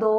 2،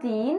3،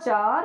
4،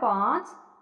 5،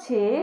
6،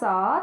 7،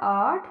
8،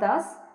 10،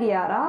11،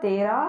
13،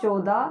14،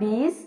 20،